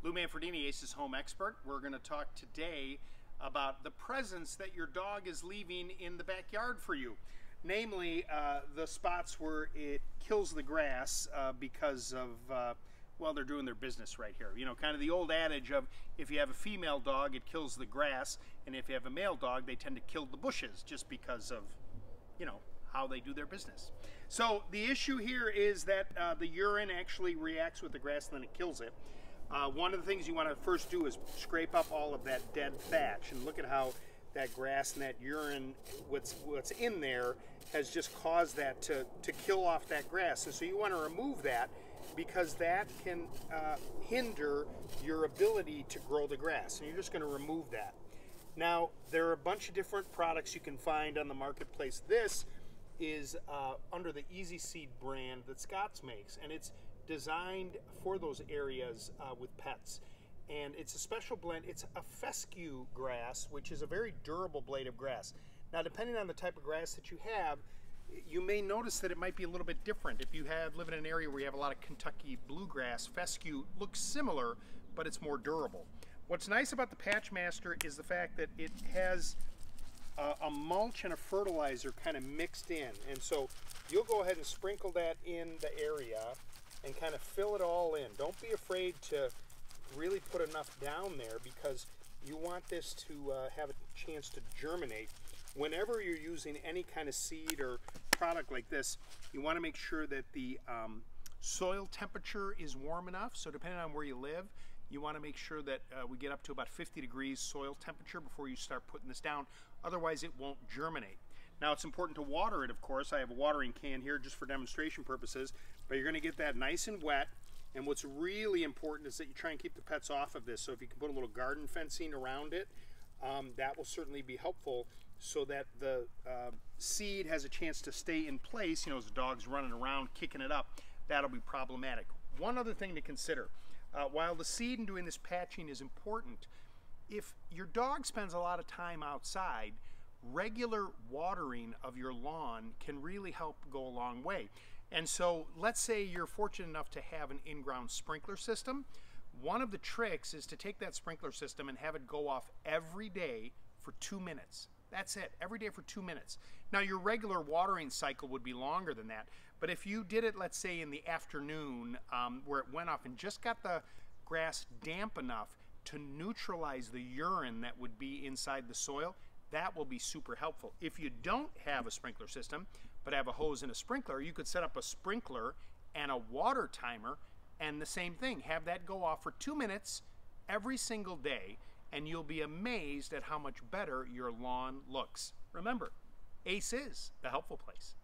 Lou Manfredini, Ace's home expert. We're going to talk today about the presence that your dog is leaving in the backyard for you. Namely, the spots where it kills the grass because of, well, they're doing their business right here. You know, kind of the old adage of if you have a female dog, it kills the grass, and if you have a male dog, they tend to kill the bushes just because of, you know, how they do their business. So the issue here is that the urine actually reacts with the grass and then it kills it. One of the things you want to first do is scrape up all of that dead thatch, and look at how that grass and that urine, what's in there, has just caused that to kill off that grass. And so you want to remove that because that can hinder your ability to grow the grass. And you're just going to remove that. Now, there are a bunch of different products you can find on the marketplace. This is under the EZSeed brand that Scott's makes, and it's designed for those areas with pets. And it's a special blend. It's a fescue grass, which is a very durable blade of grass. Now, depending on the type of grass that you have, you may notice that it might be a little bit different. If you live in an area where you have a lot of Kentucky bluegrass, fescue looks similar, but it's more durable. What's nice about the Patchmaster is the fact that it has a mulch and a fertilizer kind of mixed in. And so you'll go ahead and sprinkle that in the area and kind of fill it all in. Don't be afraid to really put enough down there because you want this to have a chance to germinate. Whenever you're using any kind of seed or product like this, you want to make sure that the soil temperature is warm enough. So depending on where you live, you want to make sure that we get up to about 50 degrees soil temperature before you start putting this down. Otherwise, it won't germinate. Now, it's important to water it, of course. I have a watering can here just for demonstration purposes, but you're going to get that nice and wet. And what's really important is that you try and keep the pets off of this. So if you can put a little garden fencing around it, that will certainly be helpful so that the seed has a chance to stay in place. You know, as the dog's running around kicking it up, that'll be problematic. One other thing to consider, while the seed and doing this patching is important, if your dog spends a lot of time outside, regular watering of your lawn can really help go a long way. And so let's say you're fortunate enough to have an in-ground sprinkler system. One of the tricks is to take that sprinkler system and have it go off every day for 2 minutes. That's it, every day for 2 minutes. Now, your regular watering cycle would be longer than that, but if you did it, let's say in the afternoon, where it went off and just got the grass damp enough to neutralize the urine that would be inside the soil, that will be super helpful. If you don't have a sprinkler system, but have a hose and a sprinkler, you could set up a sprinkler and a water timer, and the same thing, have that go off for 2 minutes every single day, and you'll be amazed at how much better your lawn looks. Remember, Ace is the helpful place.